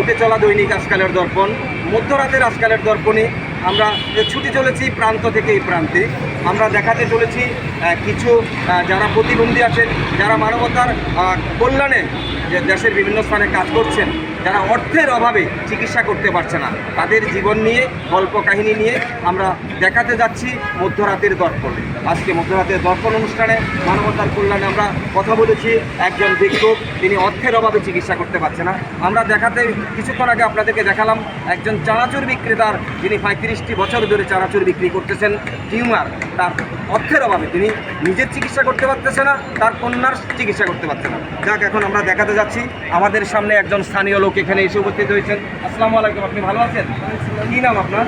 ছুটে চলা দৈনিক আজকালের দর্পণ, মধ্যরাতের আজকালের দর্পণে আমরা ছুটে চলেছি প্রান্ত থেকে এই প্রান্তে। আমরা দেখাতে চলেছি কিছু যারা প্রতিবন্ধী আছেন, যারা মানবতার কল্যাণে যে দেশের বিভিন্ন স্থানে কাজ করছেন, যারা অর্থের অভাবে চিকিৎসা করতে পারছে না, তাদের জীবন নিয়ে, গল্প কাহিনী নিয়ে আমরা দেখাতে যাচ্ছি মধ্যরাতের দর্পণ। আজকে মধ্যরাতের দর্পণ অনুষ্ঠানে মানবতার কল্যাণে আমরা কথা বলেছি একজন ভিক্ষুক, তিনি অর্থের অভাবে চিকিৎসা করতে পারছে না। আমরা দেখাতে কিছুক্ষণ আগে আপনাদেরকে দেখালাম একজন চানাচুর বিক্রেতার, যিনি 35টি বছর ধরে চানাচুর বিক্রি করতেছেন, টিউমার, তার অর্থের অভাবে তিনি নিজের চিকিৎসা করতে পারতেছে না, তার কন্যার চিকিৎসা করতে পারছে না। যাক, এখন আমরা দেখাতে যাচ্ছি আমাদের সামনে একজন স্থানীয় লোক এখানে এসে উপস্থিত হয়েছেন। আসসালামু আলাইকুম, আপনি ভালো আছেন? কী নাম আপনার?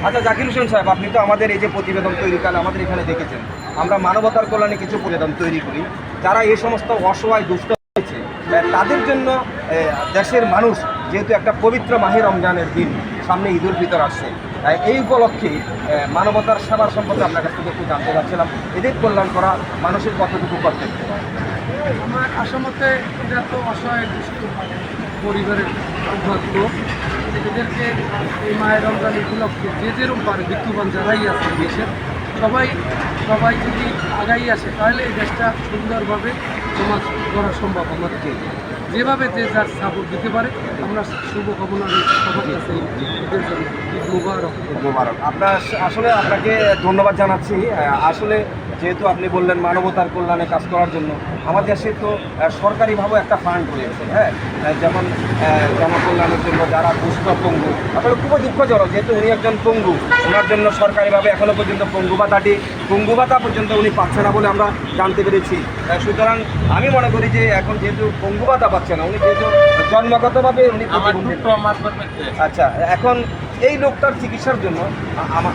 আচ্ছা, জাকির হোসেন সাহেব, আপনি তো আমাদের এই যে প্রতিবেদন তৈরিকালে আমাদের এখানে দেখেছেন, আমরা মানবতার কল্যাণে কিছু প্রতিবেদন তৈরি করি, যারা এই সমস্ত অসহায় দুস্থ হয়েছে তাদের জন্য দেশের মানুষ, যেহেতু একটা পবিত্র মাহে রমজানের দিন, সামনে ঈদুল ফিতর আসছে, এই উপলক্ষে মানবতার সেবার সম্পর্কে আপনার কাছ থেকে একটু জানতে চাচ্ছিলাম। এদের কল্যাণ করা মানুষের কতটুকু কর্তব্য? আমার আসামতে এরা তো অসহায় দুস্থ পরিবারের সৌভাগ্য, এদেরকে এই মায়ের রমজান উপলক্ষে যে যেরকম পারে, বিত্তবান যারাই আছে দেশের সবাই যদি আগাই আসে, তাহলে এই দেশটা সুন্দরভাবে সমাজ করা সম্ভব। আমাদেরকে যেভাবে যে যার সাপোর্ট দিতে পারে, আমরা শুভকামনা সবার কাছে ঈদের জন্য ঈদ মুবারক। আপনার আসলে আপনাকে ধন্যবাদ জানাচ্ছি। আসলে যেহেতু আপনি বললেন মানবতার কল্যাণে কাজ করার জন্য, আমার দেশে তো সরকারিভাবে একটা ফান্ড রয়েছে, হ্যাঁ, যেমন জনকল্যাণের জন্য যারা দুস্থ পঙ্গু। আসলে খুবই দুঃখজনক, যেহেতু উনি একজন পঙ্গু, ওনার জন্য সরকারিভাবে এখনও পর্যন্ত পঙ্গু ভাতা পর্যন্ত উনি পাচ্ছে না বলে আমরা জানতে পেরেছি। সুতরাং আমি মনে করি যে এখন যেহেতু পঙ্গু ভাতা পাচ্ছে না, উনি যেহেতু জন্মগতভাবে উনি আচ্ছা, এখন এই লোকটার চিকিৎসার জন্য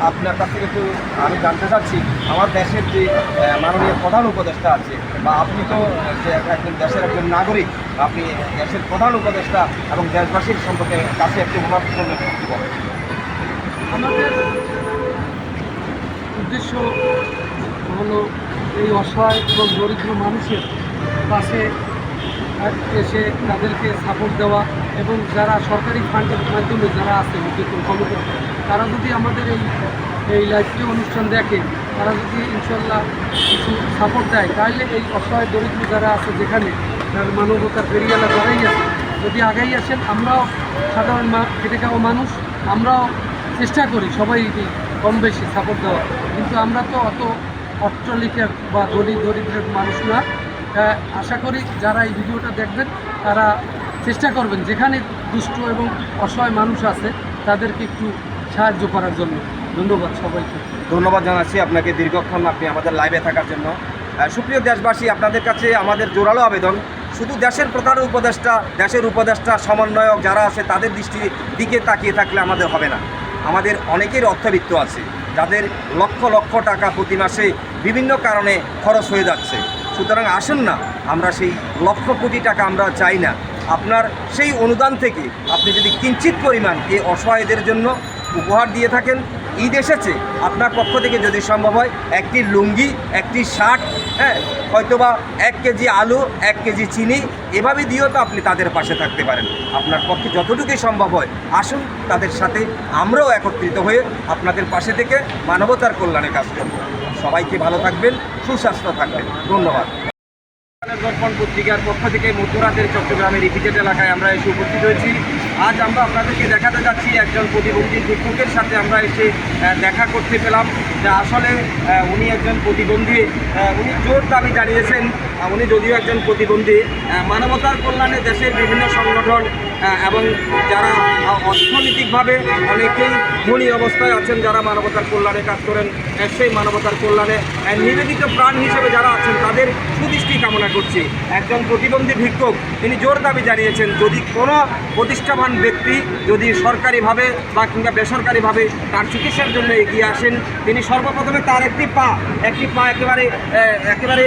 আপনার কাছ থেকে একটু আমি জানতে চাচ্ছি, আমার দেশের যে মাননীয় প্রধান উপদেষ্টা আছে, বা আপনি তো যে একজন দেশের একজন নাগরিক, আপনি দেশের প্রধান উপদেষ্টা এবং দেশবাসীর সম্পর্কে কাছে একটু অনুরোধ করবেন। আমাদের উদ্দেশ্য হলো এই অসহায় এবং দরিদ্র মানুষের পাশে এসে তাদেরকে সাপোর্ট দেওয়া, এবং যারা সরকারি ফান্ডের মাধ্যমে যারা আছে উদ্যোগ কমিটি, তারা যদি আমাদের এই লাইভটি অনুষ্ঠান দেখে, তারা যদি ইনশাল্লাহ কিছু সাপোর্ট দেয়, তাহলে এই অসহায় দরিদ্র যারা আছে, যেখানে তার মানবতার ফেরিয়ালা যারাই আছে, যদি আগাই আসেন, আমরাও সাধারণ খেটে খাওয়া মানুষ, আমরাও চেষ্টা করি সবাই কম বেশি সাপোর্ট দেওয়া, কিন্তু আমরা তো অত অট্টালিকা বা দরিদ্রের মানুষ না। আশা করি যারা এই ভিডিওটা দেখবেন, তারা চেষ্টা করবেন যেখানে দুষ্ট এবং অসহায় মানুষ আছে তাদেরকে একটু সাহায্য করার জন্য। ধন্যবাদ সবাইকে। ধন্যবাদ জানাচ্ছি আপনাকে দীর্ঘক্ষণ আপনি আমাদের লাইভে থাকার জন্য। সুপ্রিয় দেশবাসী, আপনাদের কাছে আমাদের জোরালো আবেদন, শুধু দেশের প্রধান উপদেষ্টা, দেশের উপদেষ্টা সমন্বয়ক যারা আছে তাদের দিকে তাকিয়ে থাকলে আমাদের হবে না। আমাদের অনেকের অর্থবিত্ত আছে, যাদের লক্ষ লক্ষ টাকা প্রতি মাসে বিভিন্ন কারণে খরচ হয়ে যাচ্ছে। সুতরাং আসুন না, আমরা সেই লক্ষ কোটি টাকা আমরা চাই না, আপনার সেই অনুদান থেকে আপনি যদি কিঞ্চিত পরিমাণ এই অসহায়দের জন্য উপহার দিয়ে থাকেন, ঈদ এসেছে, আপনার পক্ষ থেকে যদি সম্ভব হয় একটি লুঙ্গি, একটি শার্ট, হ্যাঁ, হয়তোবা 1 কেজি আলু, 1 কেজি চিনি, এভাবে দিয়েও তো আপনি তাদের পাশে থাকতে পারেন। আপনার পক্ষে যতটুকুই সম্ভব হয় আসুন, তাদের সাথে আমরাও একত্রিত হয়ে আপনাদের পাশে থেকে মানবতার কল্যাণে কাজ করব। সবাইকে ভালো থাকবেন, সুস্বাস্থ্য থাকবেন। ধন্যবাদ। দর্পণ পত্রিকার পক্ষ থেকে মধ্যরাতের চট্টগ্রামের ইপিজেড এলাকায় আমরা এসে উপস্থিত হয়েছি। আজ আমরা আপনাদেরকে দেখাতে যাচ্ছি একজন প্রতিবন্ধী শিক্ষকের সাথে আমরা এসে দেখা করতে পেলাম, যে আসলে উনি একজন প্রতিবন্ধী, উনি জোর দাবি জানিয়েছেন, উনি যদিও একজন প্রতিবন্ধী, মানবতার কল্যাণে দেশের বিভিন্ন সংগঠন এবং যারা অর্থনৈতিকভাবে অনেকেই ধনী অবস্থায় আছেন, যারা মানবতার কল্যাণে কাজ করেন, সেই মানবতার কল্যাণে নিবেদিত প্রাণ হিসেবে যারা আছেন তাদের সুদৃষ্টি কামনা করছি। একজন প্রতিবন্ধী ভিক্ষুক তিনি জোর দাবি জানিয়েছেন, যদি কোনো প্রতিষ্ঠাবান ব্যক্তি যদি সরকারিভাবে বা কিংবা বেসরকারিভাবে তার চিকিৎসার জন্য এগিয়ে আসেন, তিনি সর্বপ্রথমে তার একটি পা একেবারে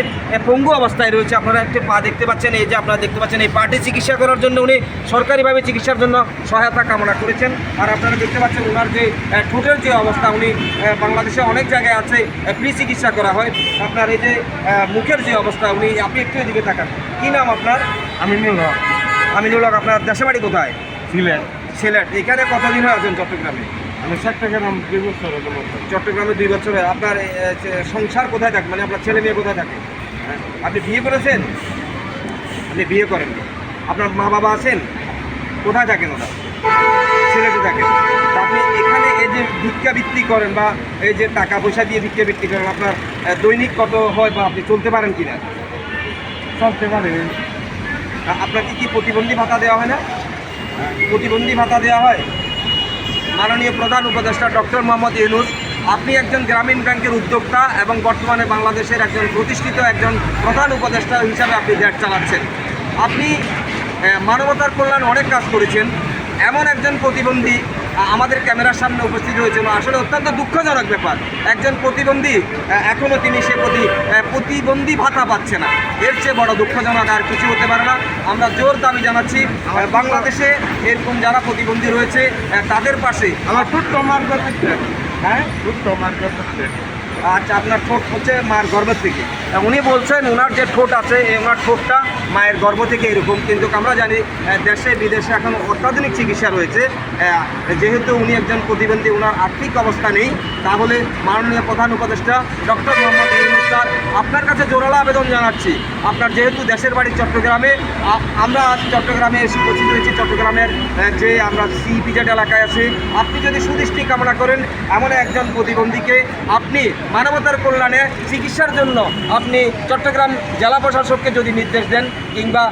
পঙ্গু অবস্থায় রয়েছে। আপনারা একটি পা দেখতে পাচ্ছেন, এই যে আপনারা দেখতে পাচ্ছেন, এই পাটি চিকিৎসা করার জন্য উনি সরকারিভাবে চিকিৎসার জন্য সহায়তা কামনা করেছেন। আর আপনারা দেখতে পাচ্ছেন ওনার যে ঠোঁটের যে অবস্থা, উনি বাংলাদেশে অনেক জায়গায় আছে ফ্রি চিকিৎসা করা হয়। আপনার এই যে মুখের যে অবস্থা, আপনি একটু এদিকে তাকান। কী নাম আপনার? আমিনুল হক। আমিনুল হক, আপনার দেশের বাড়ি কোথায়? সিলেট। সিলেট। এখানে কতদিন হয়ে আছেন চট্টগ্রামে? আমি চট্টগ্রাম 2 বছর হলো মতো। চট্টগ্রামে 2 বছর হয়। আপনার সংসার কোথায় থাকে, মানে আপনার ছেলে মেয়ে কোথায় থাকে? হ্যাঁ, আপনি বিয়ে করেছেন? আপনি বিয়ে করেননি। আপনার মা বাবা আছেন? কোথায় থাকেন ওরা? সিলেটে থাকেন। তা আপনি এখানে এই যে ভিক্ষাবৃত্তি করেন বা এই যে টাকা পয়সা দিয়ে ভিক্ষাবৃত্তি করেন, আপনার দৈনিক কত হয় বা আপনি চলতে পারেন কিনা? চলতে পারে। আপনাকে কি প্রতিবন্ধী ভাতা দেওয়া হয় না? প্রতিবন্ধী ভাতা দেওয়া হয়। মাননীয় প্রধান উপদেষ্টা ডক্টর মোহাম্মদ ইউনূস, আপনি একজন গ্রামীণ ব্যাংকের উদ্যোক্তা এবং বর্তমানে বাংলাদেশের একজন প্রতিষ্ঠিত একজন প্রধান উপদেষ্টা হিসাবে আপনি দেশ চালাচ্ছেন। আপনি মানবতার কল্যাণে অনেক কাজ করেছেন। এমন একজন প্রতিবন্ধী আমাদের ক্যামেরার সামনে উপস্থিত হয়েছিল, আসলে অত্যন্ত দুঃখজনক ব্যাপার। একজন প্রতিবন্ধী এখনও তিনি সে প্রতিবন্ধী ভাতা পাচ্ছে না। এর চেয়ে বড় দুঃখজনক আর কিছু হতে পারে না। আমরা জোর দাবি জানাচ্ছি বাংলাদেশে এরকম যারা প্রতিবন্ধী রয়েছে তাদের পাশে। আমার ছোট্ট মার করতে। হ্যাঁ, ছোট্ট মার করতে। আচ্ছা, আপনার ঠোঁট হচ্ছে মায়ের গর্ভ থেকে। উনি বলছেন ওনার যে ঠোঁট আছে ওনার ঠোঁটটা মায়ের গর্ভ থেকে এরকম, কিন্তু আমরা জানি দেশে বিদেশে এখন অত্যাধুনিক চিকিৎসা রয়েছে। যেহেতু উনি একজন প্রতিবন্ধী, ওনার আর্থিক অবস্থা নেই, তাহলে মাননীয় প্রধান উপদেষ্টা ডক্টর মোহাম্মদ ইউনূস স্যার, আপনার কাছে জোরালো আবেদন জানাচ্ছি। আপনার যেহেতু দেশের বাড়ি চট্টগ্রামে, আমরা আজ চট্টগ্রামে এসে উপস্থিত হয়েছি। চট্টগ্রামের যে আমরা সিপিজেড এলাকায় আছি, আপনি যদি সুদৃষ্টি কামনা করেন এমন একজন প্রতিবন্ধীকে আপনি মানবতার কল্যাণে চিকিৎসার জন্য আপনি চট্টগ্রাম জেলা প্রশাসককে যদি নির্দেশ দেন, কিংবা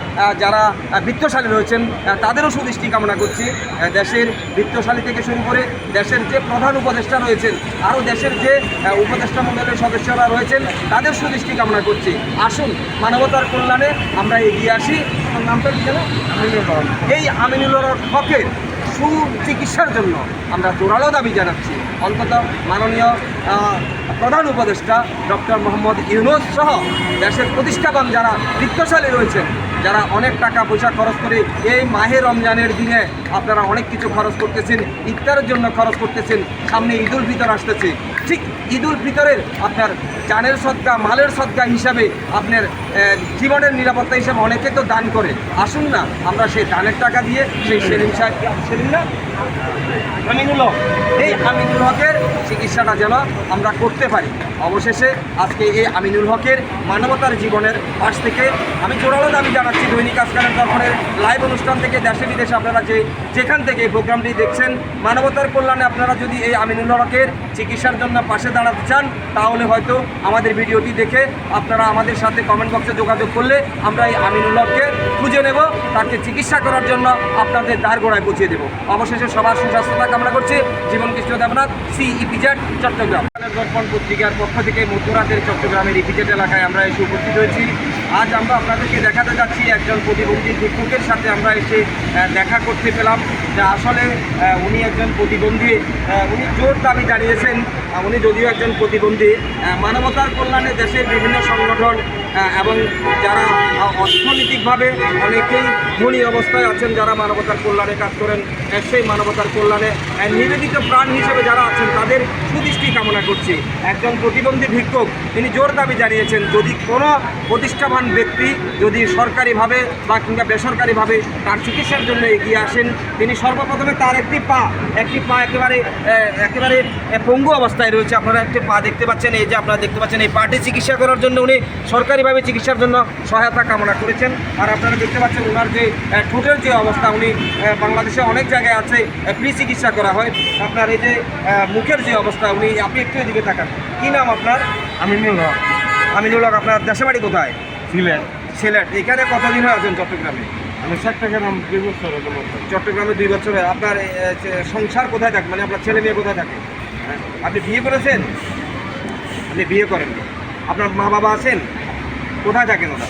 যারা বৃত্তশালী রয়েছেন তাদেরও সুদৃষ্টি কামনা করছি। দেশের বৃত্তশালী থেকে শুরু করে দেশের যে প্রধান উপদেষ্টা রয়েছেন, আরও দেশের যে উপদেষ্টা মণ্ডলের সদস্যরা রয়েছেন, তাদের সুদৃষ্টি কামনা করছি। আসুন মানবতার কল্যাণে আমরা এগিয়ে আসি। নামটা কি জানো? এই আমিনুল হকের সুচিকিৎসার জন্য আমরা জোরালো দাবি জানাচ্ছি। অন্তত মাননীয় প্রধান উপদেষ্টা ডক্টর মোহাম্মদ ইউনূস সহ দেশের প্রতিষ্ঠাবান যারা বৃত্তশালী রয়েছেন, যারা অনেক টাকা পয়সা খরচ করে এই মাহে রমজানের দিনে আপনারা অনেক কিছু খরচ করতেছেন, ইফতারের জন্য খরচ করতেছেন। সামনে ঈদুল ফিতর আসতেছে, ঠিক ঈদুল ফিতরের আপনার জানের সদকা, মালের সদকা হিসাবে, আপনার জীবনের নিরাপত্তা হিসাবে অনেকে তো দান করে। আসুন না আমরা সেই দানের টাকা দিয়ে সেই সেলিম না আমিনুল হক, এই আমিনুল হকের চিকিৎসাটা যেন আমরা করতে পারি। অবশেষে আজকে এই আমিনুল হকের মানবতার জীবনের পাশ থেকে আমি জোরালো দাবি জানাচ্ছি। দৈনিক আজকালের দর্পণের লাইভ অনুষ্ঠান থেকে দেশে বিদেশে আপনারা যেখান থেকে এই প্রোগ্রামটি দেখছেন, মানবতার কল্যাণে আপনারা যদি এই আমিনুল হকের চিকিৎসার জন্য পাশে দাঁড়াতে চান, তাহলে হয়তো আমাদের ভিডিওটি দেখে আপনারা আমাদের সাথে কমেন্ট বক্সে যোগাযোগ করলে আমরা এই আমিনুল হককে খুঁজে নেব, তাকে চিকিৎসা করার জন্য আপনাদের দ্বারগোড়ায় পৌঁছে দেব। অবশেষে সবার সুস্বাস্থ্যতা কামনা করছি। জীবন কৃষ্ণ দেবনাথ, সিইপিজেড, চট্টগ্রাম। দর্পণ পত্রিকার পক্ষ থেকে মধ্যরাতের চট্টগ্রামের ইপিজেড এলাকায় আমরা এসে উপস্থিত হয়েছি। আজ আমরা আপনাদেরকে দেখাতে যাচ্ছি একজন প্রতিবন্ধী শিক্ষকের সাথে আমরা এসে দেখা করতে পেলাম যে আসলে উনি একজন প্রতিবন্ধী। উনি জোর দাবি জানিয়েছেন, উনি যদিও একজন প্রতিবন্ধী, মানবতার কল্যাণে দেশের বিভিন্ন সংগঠন এবং যারা অর্থনৈতিকভাবে অনেকেই ধনী অবস্থায় আছেন, যারা মানবতার কল্যাণে কাজ করেন, সেই মানবতার কল্যাণে নিবেদিত প্রাণ হিসেবে যারা আছেন তাদের সুদৃষ্টি কামনা করছি। একজন প্রতিবন্ধী ভিক্ষুক তিনি জোর দাবি জানিয়েছেন, যদি কোনো প্রতিষ্ঠাবান ব্যক্তি যদি সরকারিভাবে বা কিংবা বেসরকারিভাবে তার চিকিৎসার জন্য এগিয়ে আসেন, তিনি সর্বপ্রথমে তার একটি পা একেবারে পঙ্গু অবস্থায় রয়েছে। আপনারা একটি পা দেখতে পাচ্ছেন, এই যে আপনারা দেখতে পাচ্ছেন, এই পাটি চিকিৎসা করার জন্য উনি সরকারিভাবে চিকিৎসার জন্য সহায়তা কামনা করেছেন। আর আপনারা দেখতে পাচ্ছেন ওনার যে ঠোঁটের যে অবস্থা, উনি বাংলাদেশে অনেক জায়গায় আছে ফ্রি চিকিৎসা করা হয়। আপনার এই যে মুখের যে অবস্থা, উনি আপনি একটু এদিকে তাকান। কী নাম আপনার? আমিনুল হক। আমিনুল হক। আপনার দেশের বাড়ি কোথায়? সিলেট। সিলেট। এখানে কতদিন হয়ে আছেন চট্টগ্রামে? আমি চট্টগ্রাম 2 বছর হলো মতো। চট্টগ্রামে 2 বছর হয়। আপনার সংসার কোথায় থাকে, মানে আপনার ছেলে মেয়ে কোথায় থাকে? হ্যাঁ, আপনি বিয়ে করেছেন? আপনি বিয়ে করেননি। আপনার মা বাবা আছেন? কোথায় থাকেন ওরা?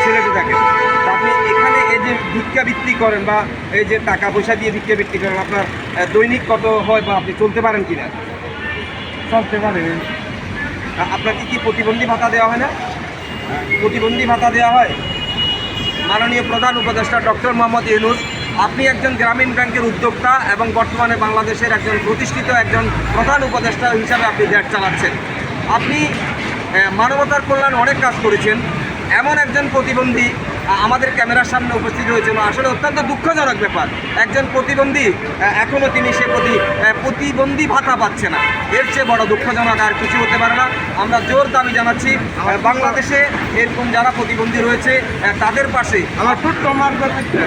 সিলেটে থাকেন। তা আপনি এখানে এই যে ভিক্ষাবৃত্তি করেন বা এই যে টাকা পয়সা দিয়ে ভিক্ষাবৃত্তি করেন, আপনার দৈনিক কত হয় বা আপনি চলতে পারেন কিনা? চলতে পারে। আপনাকে কি প্রতিবন্ধী ভাতা দেওয়া হয় না? প্রতিবন্ধী ভাতা দেওয়া হয়। মাননীয় প্রধান উপদেষ্টা ডক্টর মোহাম্মদ ইউনূস, আপনি একজন গ্রামীণ ব্যাংকের উদ্যোক্তা এবং বর্তমানে বাংলাদেশের একজন প্রতিষ্ঠিত একজন প্রধান উপদেষ্টা হিসাবে আপনি দেশ চালাচ্ছেন। আপনি মানবতার কল্যাণে অনেক কাজ করেছেন। এমন একজন প্রতিবন্ধী আমাদের ক্যামেরার সামনে উপস্থিত হয়েছেন। আসলে অত্যন্ত দুঃখজনক ব্যাপার, একজন প্রতিবন্ধী এখনও তিনি সে প্রতিবন্ধী ভাতা পাচ্ছে না। এর চেয়ে বড় দুঃখজনক আর কিছু হতে পারে না। আমরা জোর দাবি জানাচ্ছি বাংলাদেশে এরকম যারা প্রতিবন্ধী রয়েছে তাদের পাশে। আমার ছোট্ট মার করতে,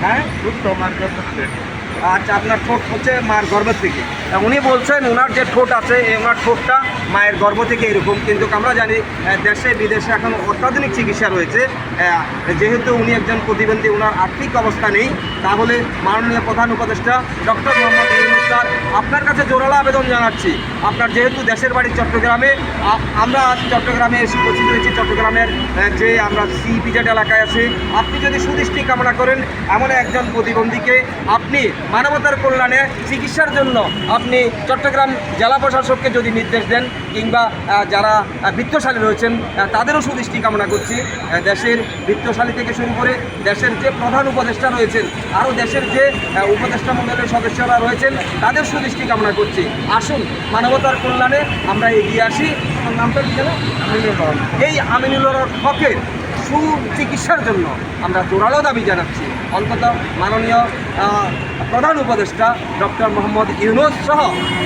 হ্যাঁ ছোট্ট মার করতে। আচ্ছা, আপনার ঠোঁট হচ্ছে মায়ের গর্ভ থেকে। উনি বলছেন ওনার যে ঠোঁট আছে ওনার ঠোঁটটা মায়ের গর্ভ থেকে এরকম, কিন্তু আমরা জানি দেশে বিদেশে এখন অত্যাধুনিক চিকিৎসা রয়েছে। যেহেতু উনি একজন প্রতিবন্ধী, ওনার আর্থিক অবস্থা নেই, তাহলে মাননীয় প্রধান উপদেষ্টা ডক্টর মোহাম্মদ ইউনূস স্যার আপনার কাছে জোরালো আবেদন জানাচ্ছি। আপনার যেহেতু দেশের বাড়ি চট্টগ্রামে, আমরা আজ চট্টগ্রামে এসে উপস্থিত হয়েছি। চট্টগ্রামের যে আমরা সিইপিজেড এলাকায় আছি, আপনি যদি সুদৃষ্টি কামনা করেন এমন একজন প্রতিবন্ধীকে আপনি মানবতার কল্যাণে চিকিৎসার জন্য আপনি চট্টগ্রাম জেলা প্রশাসককে যদি নির্দেশ দেন, কিংবা যারা বিত্তশালী রয়েছেন তাদেরও সুদৃষ্টি কামনা করছি। দেশের বিত্তশালী থেকে শুরু করে দেশের যে প্রধান উপদেষ্টা রয়েছেন, আরও দেশের যে উপদেষ্টা মণ্ডলের সদস্যরা রয়েছেন তাদের সুদৃষ্টি কামনা করছি। আসুন মানবতার কল্যাণে আমরা এগিয়ে আসি। নামটা কি জানো? এই আমিনুল হকের সুচিকিৎসার জন্য আমরা জোরালো দাবি জানাচ্ছি। অন্তত মাননীয় প্রধান উপদেষ্টা ডক্টর মোহাম্মদ ইউনূস সহ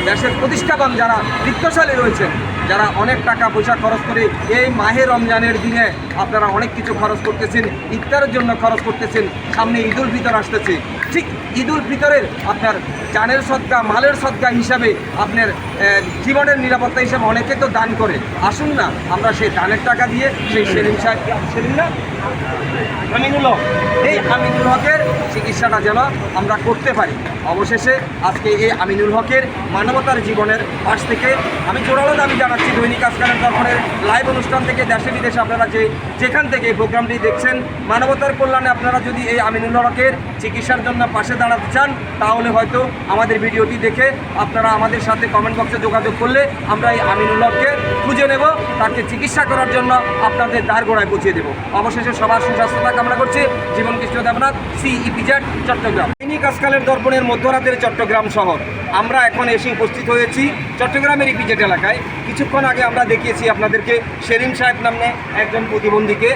দেশের প্রতিষ্ঠাবান যারা বিত্তশালী রয়েছেন, যারা অনেক টাকা পয়সা খরচ করে এই মাহে রমজানের দিনে আপনারা অনেক কিছু খরচ করতেছেন, ইফতারের জন্য খরচ করতেছেন, সামনে ঈদুল ফিতর আসতেছে। ঠিক ঈদুল ফিতরের আপনার জানের সদকা, মালের সদকা হিসাবে, আপনার জীবনের নিরাপত্তা হিসাবে অনেকে তো দান করে। আসুন না আমরা সেই দানের টাকা দিয়ে সেই সেলিম না আমিনুল হক, এই আমিনুল হকের চিকিৎসাটা যেন আমরা করতে পারি। অবশেষে আজকে এই আমিনুল হকের মানবতার জীবনের পাশ থেকে আমি জোরালো দাবি জানাচ্ছি। দৈনিক আজকালের দর্পণের লাইভ অনুষ্ঠান থেকে দেশে বিদেশে আপনারা যেখান থেকে এই প্রোগ্রামটি দেখছেন, মানবতার কল্যাণে আপনারা যদি এই আমিনুল হকের চিকিৎসার জন্য পাশে দাঁড়াতে চান, তাহলে হয়তো আমাদের ভিডিওটি দেখে আপনারা আমাদের সাথে কমেন্ট বক্সে যোগাযোগ করলে আমরা এই আমিনুল হককে খুঁজে নেব, তাকে চিকিৎসা করার জন্য আপনাদের দ্বারগোড়ায় পৌঁছে দেব। অবশেষে সবার সুস্বাস্থ্যতা কামনা করছি। জীবন কৃষ্ণ দেবনাথ, সিইপিজেড, চট্টগ্রাম। দৈনিক আজকালের দর্পণের মধ্যরাতের চট্টগ্রাম শহর। আমরা এখন এসে উপস্থিত হয়েছি চট্টগ্রামের ইপিজেড এলাকায়। কিছুক্ষণ আগে আমরা দেখিয়েছি আপনাদেরকে সেলিম সাহেব নামে একজন প্রতিবন্ধীকে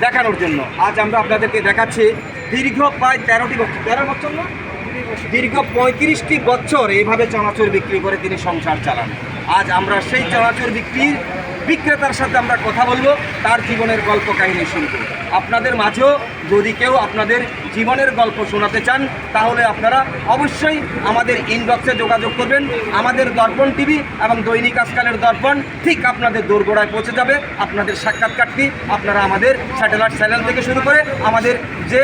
দেখানোর জন্য। আজ আমরা আপনাদেরকে দেখাচ্ছি দীর্ঘ প্রায় 13 বছর না, দীর্ঘ 35টি বছর এইভাবে চানাচুর বিক্রি করে তিনি সংসার চালান। আজ আমরা সেই চানাচুর বিক্রেতার সাথে আমরা কথা বলবো, তার জীবনের গল্প কাহিনী শুনব। আপনাদের মাঝেও যদি কেউ আপনাদের জীবনের গল্প শোনাতে চান, তাহলে আপনারা অবশ্যই আমাদের ইনবক্সে যোগাযোগ করবেন। আমাদের দর্পণ টিভি এবং দৈনিক আজকালের দর্পণ ঠিক আপনাদের দোরগোড়ায় পৌঁছে যাবে। আপনাদের সাক্ষাৎকারটি আপনারা আমাদের স্যাটেলাইট চ্যানেল থেকে শুরু করে আমাদের যে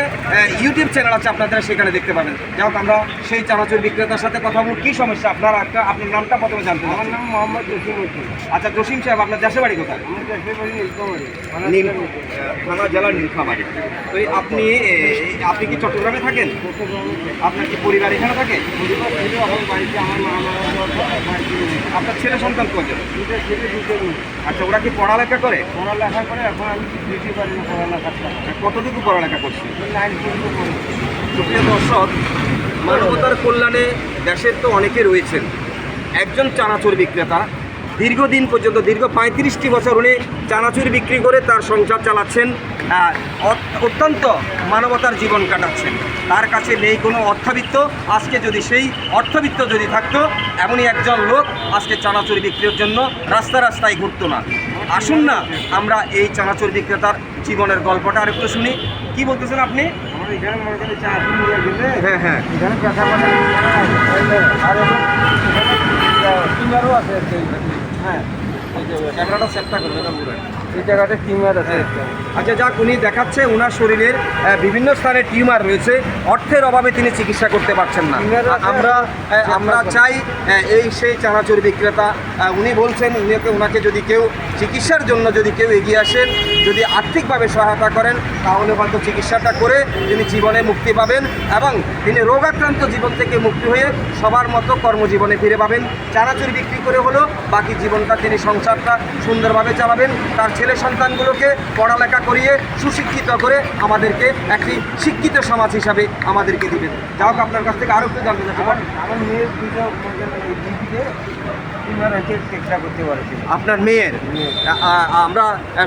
ইউটিউব চ্যানেল আছে আপনারা সেখানে দেখতে পাবেন। যাই হোক, আমরা সেই চানাচুর বিক্রেতার সাথে কথা বলব। কী সমস্যা আপনার? আপনার নামটা প্রথমে জানতে। আমার নাম মোহাম্মদ জসিম উদ্দিন। আচ্ছা জসিম সাহেব, আপনার দেশের বাড়ি কোথায়? আমার দেশের বাড়ি নীলফামারী, থানা জেলার নীলফামারী। তো আপনি কি চট্টগ্রামে থাকেন? আপনার কি পরিবার এখানে থাকে? পরিবার ছিল, এখন বাড়িতে আমার মা মারা বাড়িতে। আপনার ছেলে সন্তান কজন? দুটো ছেলে, দুটো মেয়ে। আচ্ছা, ওরা কি পড়ালেখা করে? পড়ালেখা করে, এখন আমি দিতে পারি না পড়ালেখাটা। কতটুকু পড়ালেখা করছি? 9 পর্যন্ত পড়ি। সুপ্রিয় দর্শক, মানবতার কল্যাণে দেশের তো অনেকে রয়েছেন। একজন চানাচুর বিক্রেতা দীর্ঘদিন পর্যন্ত, দীর্ঘ 35টি বছর উনি চানাচুর বিক্রি করে তার সংসার চালাচ্ছেন, অত্যন্ত মানবতার জীবন কাটাচ্ছেন। তার কাছে নেই কোনো অর্থবিত্ত। আজকে যদি সেই অর্থবিত্ত যদি থাকতো, এমনই একজন লোক আজকে চানাচুর বিক্রির জন্য রাস্তায় ঘুরতো না। আসুন না আমরা এই চানাচুর বিক্রেতার জীবনের গল্পটা আর একটু শুনি। কি বলতেছেন আপনি? আমার এখানে মনে করি চা নিয়ে গেলে, হ্যাঁ হ্যাঁ, এখানে কথা বলে আর টিমারও আছে। হ্যাঁ, ক্যামেরাটা সেটটা করবে না পুরো। এই জায়গাটা টিমার আছে। আচ্ছা, যাক, উনি দেখাচ্ছে ওনার শরীরের বিভিন্ন স্থানে টিউমার রয়েছে, অর্থের অভাবে তিনি চিকিৎসা করতে পারছেন না। আমরা চাই এই সেই চানাচুর বিক্রেতা, উনি বলছেন ওনাকে যদি কেউ চিকিৎসার জন্য যদি কেউ এগিয়ে আসেন, যদি আর্থিকভাবে সহায়তা করেন, তাহলে হয়তো চিকিৎসাটা করে তিনি জীবনে মুক্তি পাবেন এবং তিনি রোগাক্রান্ত জীবন থেকে মুক্তি হয়ে সবার মতো কর্মজীবনে ফিরে পাবেন। চানাচুর বিক্রি করে হলেও বাকি জীবনটা তিনি সংসারটা সুন্দরভাবে চালাবেন। তার ছেলে সন্তানগুলোকে পড়ালেখা করিয়ে সুশিক্ষিত করে আমাদেরকে একটি শিক্ষিত সমাজ হিসাবে আমাদেরকে দিবেন। যাই হোক, আপনার কাছ থেকে আরও একটু জানতে চাচ্ছি। আমার মেয়ের দুটো ডিপিতে টিউমার হয়েছে, চেষ্টা করতে পারছি না। আপনার মেয়ের আমরা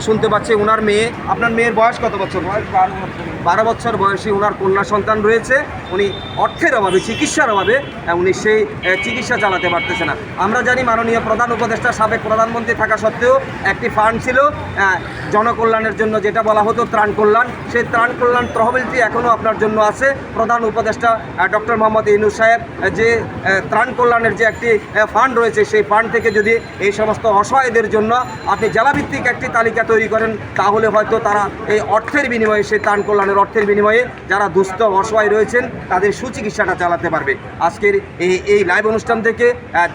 শুনতে পাচ্ছি ওনার মেয়ে, আপনার মেয়ের বয়স কত বছর? বয়স 12 বছর। 12 বছর বয়সী ওনার কন্যা সন্তান রয়েছে। উনি অর্থের অভাবে, চিকিৎসার অভাবে উনি সেই চিকিৎসা চালাতে পারতেছে না। আমরা জানি মাননীয় প্রধান উপদেষ্টা, সাবেক প্রধানমন্ত্রী থাকা সত্ত্বেও একটি ফান্ড ছিল জনকল্যাণের জন্য, যেটা বলা হতো ত্রাণ কল্যাণ। সেই ত্রাণ কল্যাণ তহবিলটি এখনও আপনার জন্য আছে। প্রধান উপদেষ্টা ডক্টর মোহাম্মদ ইউনূস সাহেব যে ত্রাণ কল্যাণের যে একটি ফান্ড রয়েছে, সেই ফান্ড থেকে যদি এই সমস্ত অসহায়দের জন্য আপনি জেলাভিত্তিক একটি তালিকা তৈরি করেন, তাহলে হয়তো তারা এই অর্থের বিনিময়ে, সেই ত্রাণ কল্যাণের অর্থের বিনিময়ে যারা দুস্থ অসহায় রয়েছেন তাদের সুচিকিৎসাটা চালাতে পারবে। আজকের এই লাইভ অনুষ্ঠান থেকে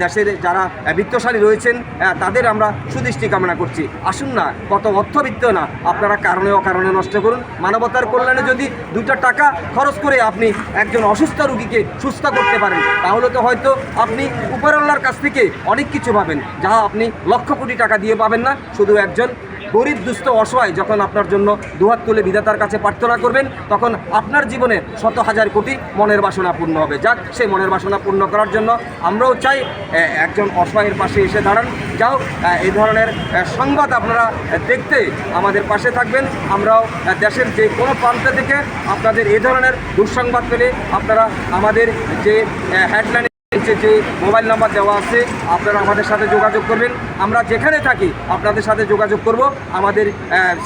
দেশের যারা বিত্তশালী রয়েছেন তাদের আমরা সুদৃষ্টি কামনা করছি। আসুন না, কত অর্থবিত্ত না আপনারা কারণে অকারণে নষ্ট করুন। মানবতার কল্যাণে যদি 2টা টাকা খরচ করে আপনি একজন অসুস্থ রোগীকে সুস্থ করতে পারেন, তাহলে তো হয়তো আপনি উপরওয়ালার কাছ থেকে অনেক কিছু পাবেন, যা আপনি লক্ষ কোটি টাকা দিয়ে পাবেন না। শুধু একজন গরিব দুস্থ অসহায় যখন আপনার জন্য দুহাত তুলে বিধাতার কাছে প্রার্থনা করবেন, তখন আপনার জীবনে শত হাজার কোটি মনের বাসনা পূর্ণ হবে। যাক, সেই মনের বাসনা পূর্ণ করার জন্য আমরাও চাই একজন অসহায়ের পাশে এসে দাঁড়ান। যাও, এই ধরনের সংবাদ আপনারা দেখতে আমাদের পাশে থাকবেন। আমরাও দেশের যে কোনো প্রান্ত থেকে আপনাদের এই ধরনের দুঃসংবাদ পেলে আপনারা আমাদের যে হেডলাইন যে মোবাইল নাম্বার দেওয়া আছে, আপনারা আমাদের সাথে যোগাযোগ করবেন। আমরা যেখানে থাকি আপনাদের সাথে যোগাযোগ করব। আমাদের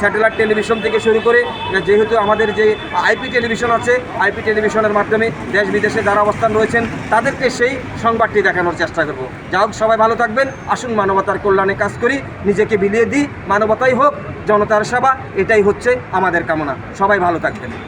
স্যাটেলাইট টেলিভিশন থেকে শুরু করে, যেহেতু আমাদের যে আইপি টেলিভিশন আছে, আইপি টেলিভিশনের মাধ্যমে দেশ বিদেশে যারা অবস্থান রয়েছেন তাদেরকে সেই সংবাদটি দেখানোর চেষ্টা করব। যা হোক, সবাই ভালো থাকবেন। আসুন মানবতার কল্যাণে কাজ করি, নিজেকে বিলিয়ে দিই। মানবতাই হোক, জনতার সেবা, এটাই হচ্ছে আমাদের কামনা। সবাই ভালো থাকবেন।